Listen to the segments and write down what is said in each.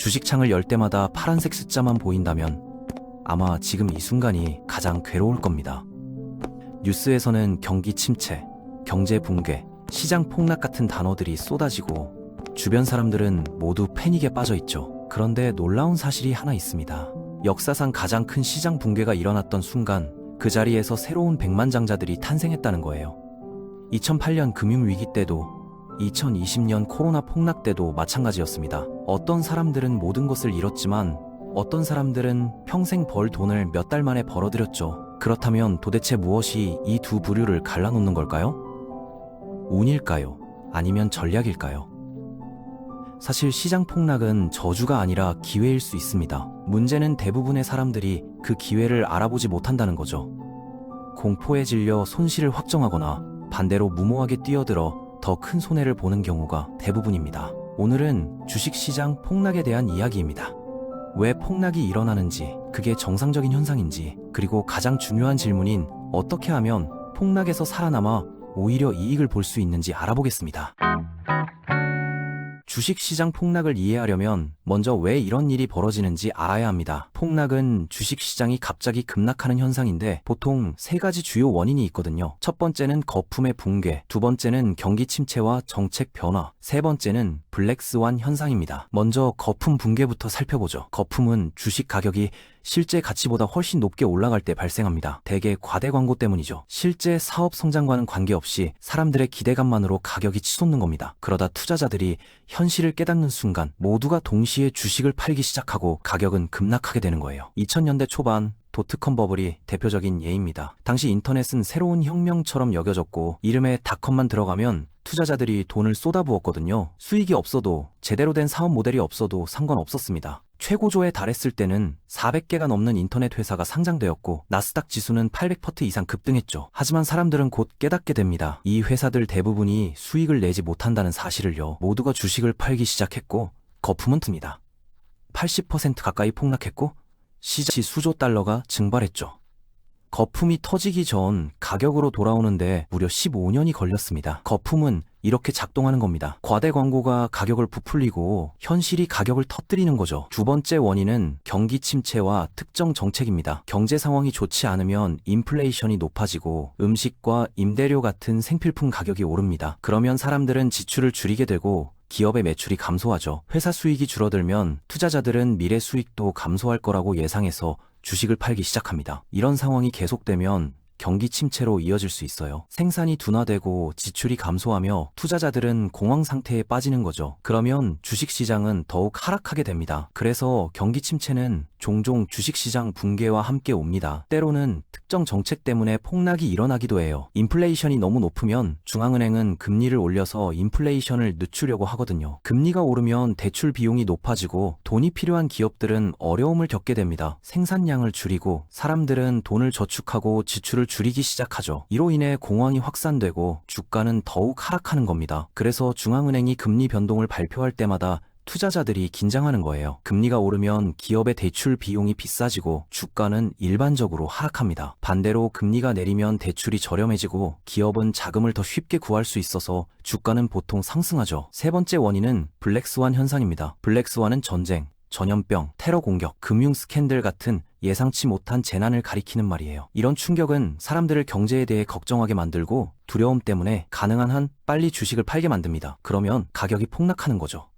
주식창을 열 때마다 파란색 숫자만 보인다면 아마 지금 이 순간이 가장 괴로울 겁니다. 뉴스에서는 경기 침체, 경제 붕괴, 시장 폭락 같은 단어들이 쏟아지고 주변 사람들은 모두 패닉에 빠져 있죠. 그런데 놀라운 사실이 하나 있습니다. 역사상 가장 큰 시장 붕괴가 일어났던 순간 그 자리에서 새로운 백만장자들이 탄생했다는 거예요. 2008년 금융위기 때도 2020년 코로나 폭락 때도 마찬가지였습니다. 어떤 사람들은 모든 것을 잃었지만 어떤 사람들은 평생 벌 돈을 몇 달 만에 벌어들였죠. 그렇다면 도대체 무엇이 이 두 부류를 갈라놓는 걸까요? 운일까요? 아니면 전략일까요? 사실 시장 폭락은 저주가 아니라 기회일 수 있습니다. 문제는 대부분의 사람들이 그 기회를 알아보지 못한다는 거죠. 공포에 질려 손실을 확정하거나 반대로 무모하게 뛰어들어 더 큰 손해를 보는 경우가 대부분입니다. 오늘은 주식시장 폭락에 대한 이야기입니다. 왜 폭락이 일어나는지, 그게 정상적인 현상인지, 그리고 가장 중요한 질문인 어떻게 하면 폭락에서 살아남아 오히려 이익을 볼 수 있는지 알아보겠습니다. 주식시장 폭락을 이해하려면 먼저 왜 이런 일이 벌어지는지 알아야 합니다. 폭락은 주식시장이 갑자기 급락하는 현상인데 보통 세 가지 주요 원인이 있거든요. 첫 번째는 거품의 붕괴, 두 번째는 경기 침체와 정책 변화, 세 번째는 블랙스완 현상입니다. 먼저 거품 붕괴부터 살펴보죠. 거품은 주식 가격이 실제 가치보다 훨씬 높게 올라갈 때 발생합니다. 대개 과대 광고 때문이죠. 실제 사업 성장과는 관계없이 사람들의 기대감만으로 가격이 치솟는 겁니다. 그러다 투자자들이 현실을 깨닫는 순간 모두가 동시에 주식을 팔기 시작하고 가격은 급락하게 되는 거예요. 2000년대 초반 닷컴 버블이 대표적인 예입니다. 당시 인터넷은 새로운 혁명처럼 여겨졌고 이름에 닷컴만 들어가면 투자자들이 돈을 쏟아부었거든요. 수익이 없어도 제대로 된 사업 모델이 없어도 상관없었습니다. 최고조에 달했을 때는 400개가 넘는 인터넷 회사가 상장되었고 나스닥 지수는 800% 이상 급등했죠. 하지만 사람들은 곧 깨닫게 됩니다. 이 회사들 대부분이 수익을 내지 못한다는 사실을요. 모두가 주식을 팔기 시작했고 거품은 틉니다. 80% 가까이 폭락했고 시장이 수조 달러가 증발했죠. 거품이 터지기 전 가격으로 돌아오는데 무려 15년이 걸렸습니다. 거품은 이렇게 작동하는 겁니다. 과대 광고가 가격을 부풀리고 현실이 가격을 터뜨리는 거죠. 두 번째 원인은 경기 침체와 특정 정책입니다. 경제 상황이 좋지 않으면 인플레이션이 높아지고 음식과 임대료 같은 생필품 가격이 오릅니다. 그러면 사람들은 지출을 줄이게 되고 기업의 매출이 감소하죠. 회사 수익이 줄어들면 투자자들은 미래 수익도 감소할 거라고 예상해서 주식을 팔기 시작합니다. 이런 상황이 계속되면 경기 침체로 이어질 수 있어요. 생산이 둔화되고 지출이 감소하며 투자자들은 공황 상태에 빠지는 거죠. 그러면 주식시장은 더욱 하락하게 됩니다. 그래서 경기 침체는 종종 주식시장 붕괴와 함께 옵니다. 때로는 특정 정책 때문에 폭락이 일어나기도 해요. 인플레이션이 너무 높으면 중앙은행은 금리를 올려서 인플레이션을 늦추려고 하거든요. 금리가 오르면 대출 비용이 높아지고 돈이 필요한 기업들은 어려움을 겪게 됩니다. 생산량을 줄이고 사람들은 돈을 저축하고 지출을 줄이기 시작하죠. 이로 인해 공황이 확산되고 주가는 더욱 하락하는 겁니다. 그래서 중앙은행이 금리 변동을 발표할 때마다 투자자들이 긴장하는 거예요. 금리가 오르면 기업의 대출 비용이 비싸지고 주가는 일반적으로 하락합니다. 반대로 금리가 내리면 대출이 저렴해지고 기업은 자금을 더 쉽게 구할 수 있어서 주가는 보통 상승하죠. 세 번째 원인은 블랙스완 현상입니다. 블랙스완은 전쟁, 전염병, 테러 공격, 금융 스캔들 같은 예상치 못한 재난을 가리키는 말이에요. 이런 충격은 사람들을 경제에 대해 걱정하게 만들고 두려움 때문에 가능한 한 빨리 주식을 팔게 만듭니다. 그러면 가격이 폭락하는 거죠.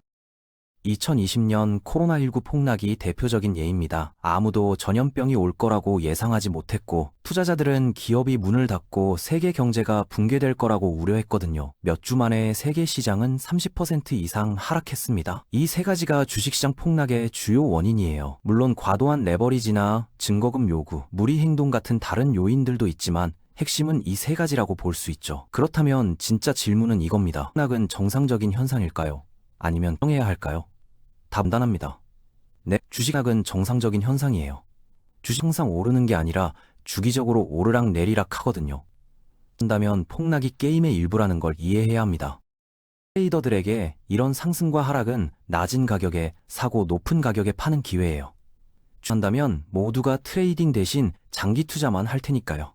2020년 코로나19 폭락이 대표적인 예입니다. 아무도 전염병이 올 거라고 예상하지 못했고 투자자들은 기업이 문을 닫고 세계 경제가 붕괴될 거라고 우려했거든요. 몇 주 만에 세계 시장은 30% 이상 하락했습니다. 이 세 가지가 주식시장 폭락의 주요 원인이에요. 물론 과도한 레버리지나 증거금 요구, 무리 행동 같은 다른 요인들도 있지만 핵심은 이 세 가지라고 볼 수 있죠. 그렇다면 진짜 질문은 이겁니다. 폭락은 정상적인 현상일까요? 아니면 해야 할까요? 답은 간단합니다. 네, 주식은 정상적인 현상이에요. 주식 항상 오르는 게 아니라 주기적으로 오르락 내리락 하거든요. 한다면 폭락이 게임의 일부라는 걸 이해해야 합니다. 트레이더들에게 이런 상승과 하락은 낮은 가격에 사고 높은 가격에 파는 기회예요. 한다면 모두가 트레이딩 대신 장기 투자만 할 테니까요.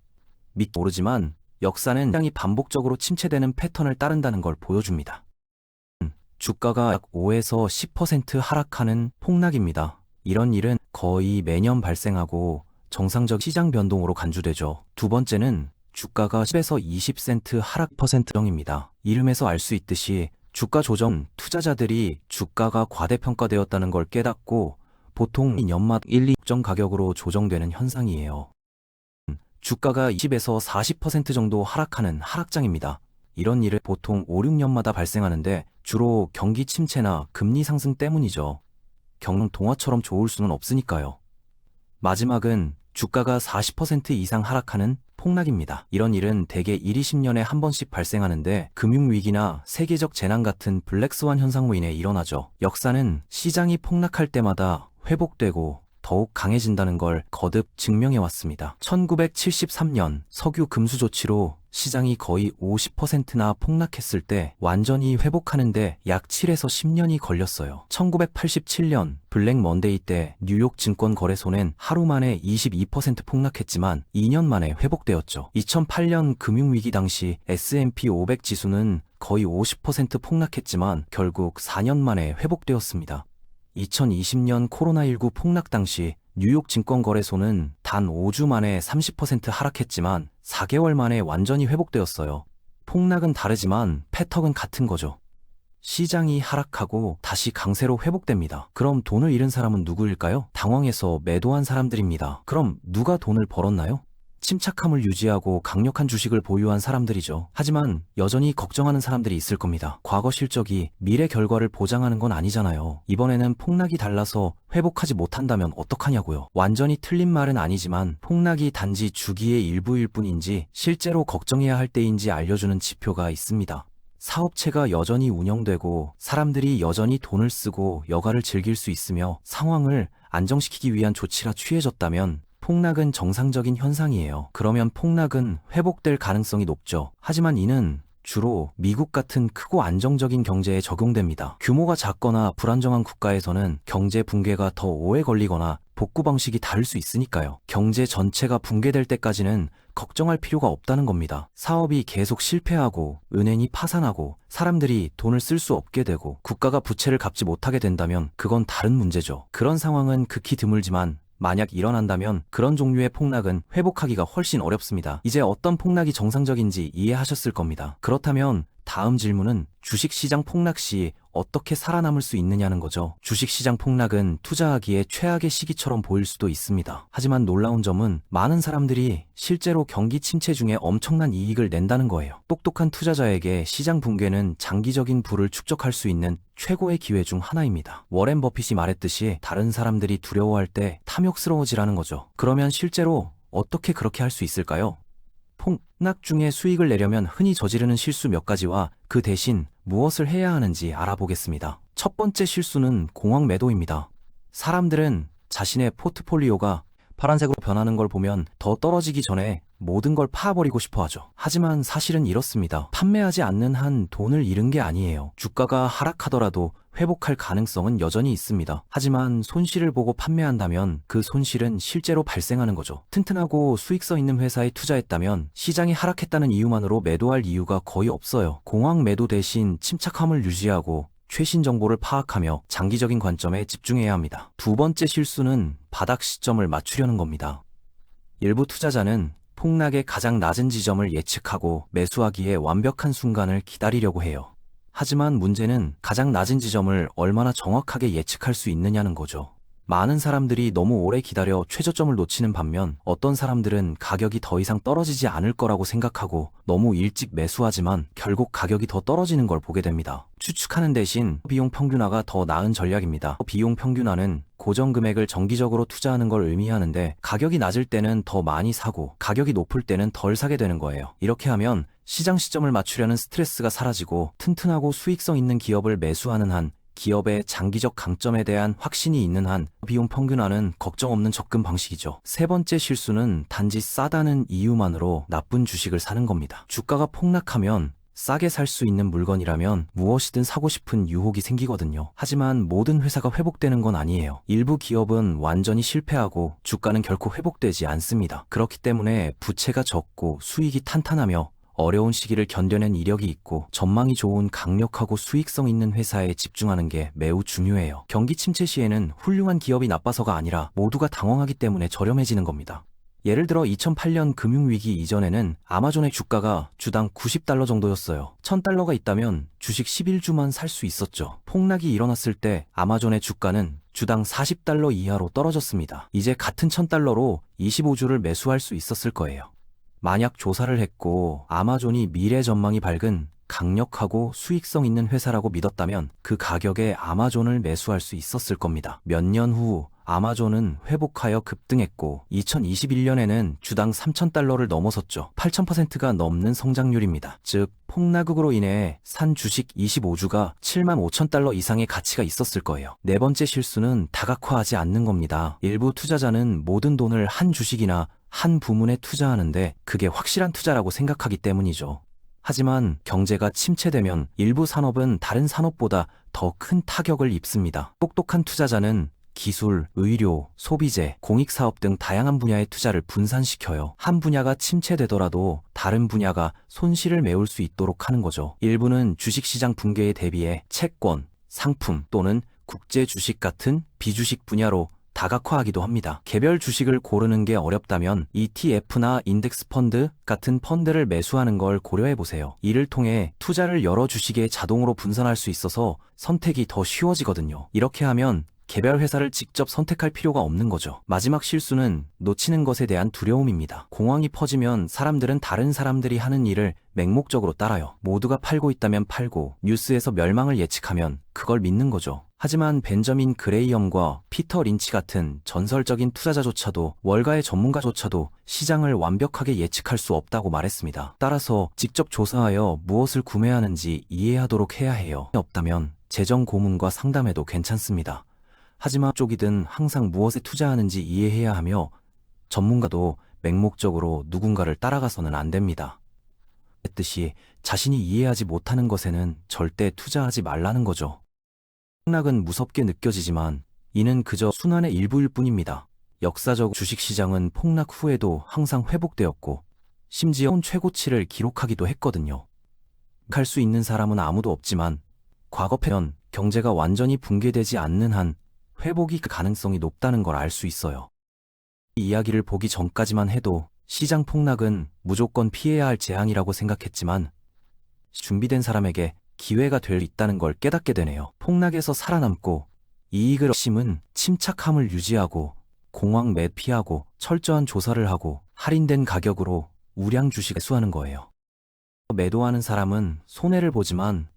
믿기 모르지만 역사는 시장이 반복적으로 침체되는 패턴을 따른다는 걸 보여줍니다. 주가가 약 5에서 10% 하락하는 폭락입니다. 이런 일은 거의 매년 발생하고 정상적 시장 변동으로 간주되죠. 두 번째는 주가가 10에서 20센트 하락 %입니다. 이름에서 알 수 있듯이 주가 조정 투자자들이 주가가 과대평가되었다는 걸 깨닫고 보통 연마다 1, 2 적정 가격으로 조정되는 현상이에요. 주가가 20에서 40% 정도 하락하는 하락장입니다. 이런 일은 보통 5, 6년마다 발생하는데 주로 경기 침체나 금리 상승 때문이죠. 경영 동화처럼 좋을 수는 없으니까요. 마지막은 주가가 40% 이상 하락하는 폭락입니다. 이런 일은 대개 1, 20년에 한 번씩 발생하는데 금융위기나 세계적 재난 같은 블랙스완 현상으로 인해 일어나죠. 역사는 시장이 폭락할 때마다 회복되고 더욱 강해진다는 걸 거듭 증명해왔습니다. 1973년 석유 금수 조치로 시장이 거의 50%나 폭락했을 때 완전히 회복하는데 약 7에서 10년이 걸렸어요. 1987년 블랙 먼데이 때 뉴욕 증권거래소는 하루 만에 22% 폭락했지만 2년 만에 회복되었죠. 2008년 금융위기 당시 S&P 500 지수는 거의 50% 폭락했지만 결국 4년 만에 회복되었습니다. 2020년 코로나19 폭락 당시 뉴욕 증권거래소는 단 5주 만에 30% 하락했지만 4개월 만에 완전히 회복되었어요. 폭락은 다르지만 패턴은 같은 거죠. 시장이 하락하고 다시 강세로 회복됩니다. 그럼 돈을 잃은 사람은 누구일까요? 당황해서 매도한 사람들입니다. 그럼 누가 돈을 벌었나요? 침착함을 유지하고 강력한 주식을 보유한 사람들이죠. 하지만 여전히 걱정하는 사람들이 있을 겁니다. 과거 실적이 미래 결과를 보장하는 건 아니잖아요. 이번에는 폭락이 달라서 회복하지 못한다면 어떡하냐고요. 완전히 틀린 말은 아니지만 폭락이 단지 주기의 일부일 뿐인지 실제로 걱정해야 할 때인지 알려주는 지표가 있습니다. 사업체가 여전히 운영되고 사람들이 여전히 돈을 쓰고 여가를 즐길 수 있으며 상황을 안정시키기 위한 조치가 취해졌다면 폭락은 정상적인 현상이에요. 그러면 폭락은 회복될 가능성이 높죠. 하지만 이는 주로 미국 같은 크고 안정적인 경제에 적용됩니다. 규모가 작거나 불안정한 국가에서는 경제 붕괴가 더 오래 걸리거나 복구 방식이 다를 수 있으니까요. 경제 전체가 붕괴될 때까지는 걱정할 필요가 없다는 겁니다. 사업이 계속 실패하고 은행이 파산하고 사람들이 돈을 쓸 수 없게 되고 국가가 부채를 갚지 못하게 된다면 그건 다른 문제죠. 그런 상황은 극히 드물지만 만약 일어난다면 그런 종류의 폭락은 회복하기가 훨씬 어렵습니다. 이제 어떤 폭락이 정상적인지 이해하셨을 겁니다. 그렇다면 다음 질문은 주식시장 폭락 시 어떻게 살아남을 수 있느냐는 거죠. 주식시장 폭락은 투자하기에 최악의 시기처럼 보일 수도 있습니다. 하지만 놀라운 점은 많은 사람들이 실제로 경기 침체 중에 엄청난 이익을 낸다는 거예요. 똑똑한 투자자에게 시장 붕괴는 장기적인 부를 축적할 수 있는 최고의 기회 중 하나입니다. 워렌 버핏이 말했듯이 다른 사람들이 두려워할 때 탐욕스러워지라는 거죠. 그러면 실제로 어떻게 그렇게 할 수 있을까요? 폭락 중에 수익을 내려면 흔히 저지르는 실수 몇 가지와 그 대신 무엇을 해야 하는지 알아보겠습니다. 첫 번째 실수는 공황 매도입니다. 사람들은 자신의 포트폴리오가 파란색으로 변하는 걸 보면 더 떨어지기 전에 모든 걸 파버리고 싶어 하죠. 하지만 사실은 이렇습니다. 판매하지 않는 한 돈을 잃은 게 아니에요. 주가가 하락하더라도 회복할 가능성은 여전히 있습니다. 하지만 손실을 보고 판매한다면 그 손실은 실제로 발생하는 거죠. 튼튼하고 수익성 있는 회사에 투자했다면 시장이 하락했다는 이유만으로 매도할 이유가 거의 없어요. 공황 매도 대신 침착함을 유지하고 최신 정보를 파악하며 장기적인 관점에 집중해야 합니다. 두 번째 실수는 바닥 시점을 맞추려는 겁니다. 일부 투자자는 폭락의 가장 낮은 지점을 예측하고 매수하기에 완벽한 순간을 기다리려고 해요. 하지만 문제는 가장 낮은 지점을 얼마나 정확하게 예측할 수 있느냐는 거죠. 많은 사람들이 너무 오래 기다려 최저점을 놓치는 반면 어떤 사람들은 가격이 더 이상 떨어지지 않을 거라고 생각하고 너무 일찍 매수하지만 결국 가격이 더 떨어지는 걸 보게 됩니다. 추측하는 대신 비용 평균화가 더 나은 전략입니다. 비용 평균화는 고정 금액을 정기적으로 투자하는 걸 의미하는데 가격이 낮을 때는 더 많이 사고 가격이 높을 때는 덜 사게 되는 거예요. 이렇게 하면 시장 시점을 맞추려는 스트레스가 사라지고 튼튼하고 수익성 있는 기업을 매수하는 한 기업의 장기적 강점에 대한 확신이 있는 한 비용 평균화는 걱정 없는 접근 방식이죠. 세 번째 실수는 단지 싸다는 이유만으로 나쁜 주식을 사는 겁니다. 주가가 폭락하면 싸게 살 수 있는 물건이라면 무엇이든 사고 싶은 유혹이 생기거든요. 하지만 모든 회사가 회복되는 건 아니에요. 일부 기업은 완전히 실패하고 주가는 결코 회복되지 않습니다. 그렇기 때문에 부채가 적고 수익이 탄탄하며 어려운 시기를 견뎌낸 이력이 있고 전망이 좋은 강력하고 수익성 있는 회사에 집중하는 게 매우 중요해요. 경기 침체 시에는 훌륭한 기업이 나빠서가 아니라 모두가 당황하기 때문에 저렴해지는 겁니다. 예를 들어 2008년 금융위기 이전에는 아마존의 주가가 주당 $90 정도였어요. $1000가 있다면 주식 11주만 살 수 있었죠. 폭락이 일어났을 때 아마존의 주가는 주당 $40 이하로 떨어졌습니다. 이제 같은 $1000로 25주를 매수할 수 있었을 거예요. 만약 조사를 했고 아마존이 미래 전망이 밝은 강력하고 수익성 있는 회사라고 믿었다면 그 가격에 아마존을 매수할 수 있었을 겁니다. 몇 년 후 아마존은 회복하여 급등했고 2021년에는 주당 $3000를 넘어섰죠. 8000%가 넘는 성장률입니다. 즉 폭락으로 인해 산 주식 25주가 $75,000 이상의 가치가 있었을 거예요. 네 번째 실수는 다각화하지 않는 겁니다. 일부 투자자는 모든 돈을 한 주식이나 한 부문에 투자하는데 그게 확실한 투자라고 생각하기 때문이죠. 하지만 경제가 침체되면 일부 산업은 다른 산업보다 더 큰 타격을 입습니다. 똑똑한 투자자는 기술, 의료, 소비재, 공익사업 등 다양한 분야의 투자를 분산시켜요. 한 분야가 침체되더라도 다른 분야가 손실을 메울 수 있도록 하는 거죠. 일부는 주식시장 붕괴에 대비해 채권, 상품 또는 국제 주식 같은 비주식 분야로 다각화하기도 합니다. 개별 주식을 고르는 게 어렵다면 ETF나 인덱스 펀드 같은 펀드를 매수하는 걸 고려해 보세요. 이를 통해 투자를 여러 주식에 자동으로 분산할 수 있어서 선택이 더 쉬워지거든요. 이렇게 하면 개별 회사를 직접 선택할 필요가 없는 거죠. 마지막 실수는 놓치는 것에 대한 두려움입니다. 공황이 퍼지면 사람들은 다른 사람들이 하는 일을 맹목적으로 따라요. 모두가 팔고 있다면 팔고 뉴스에서 멸망을 예측하면 그걸 믿는 거죠. 하지만 벤저민 그레이엄과 피터 린치 같은 전설적인 투자자조차도 월가의 전문가조차도 시장을 완벽하게 예측할 수 없다고 말했습니다. 따라서 직접 조사하여 무엇을 구매하는지 이해하도록 해야 해요. 없다면 재정 고문과 상담해도 괜찮습니다. 하지만 쪽이든 항상 무엇에 투자하는지 이해해야 하며 전문가도 맹목적으로 누군가를 따라가서는 안 됩니다. 했듯이 자신이 이해하지 못하는 것에는 절대 투자하지 말라는 거죠. 폭락은 무섭게 느껴지지만 이는 그저 순환의 일부일 뿐입니다. 역사적 주식시장은 폭락 후에도 항상 회복되었고 심지어 최고치를 기록하기도 했거든요. 할 수 있는 사람은 아무도 없지만 과거편 경제가 완전히 붕괴되지 않는 한 회복이 그 가능성이 높다는 걸 알 수 있어요. 이 이야기를 보기 전까지만 해도 시장 폭락은 무조건 피해야 할 재앙이라고 생각했지만 준비된 사람에게 기회가 될 수 있다는 걸 깨닫게 되네요. 폭락에서 살아남고 이익을 얻심은 침착함을 유지하고 공황 매피하고 철저한 조사를 하고 할인된 가격으로 우량 주식을 매수하는 거예요. 매도하는 사람은 손해를 보지만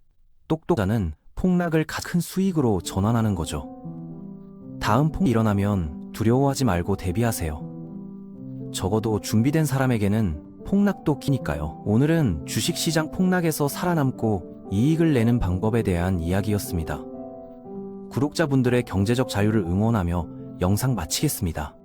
똑똑자는 폭락을 큰 수익으로 전환하는 거죠. 다음 폭락이 일어나면 두려워하지 말고 대비하세요. 적어도 준비된 사람에게는 폭락도 기니까요. 오늘은 주식시장 폭락에서 살아남고 이익을 내는 방법에 대한 이야기였습니다. 구독자분들의 경제적 자유를 응원하며 영상 마치겠습니다.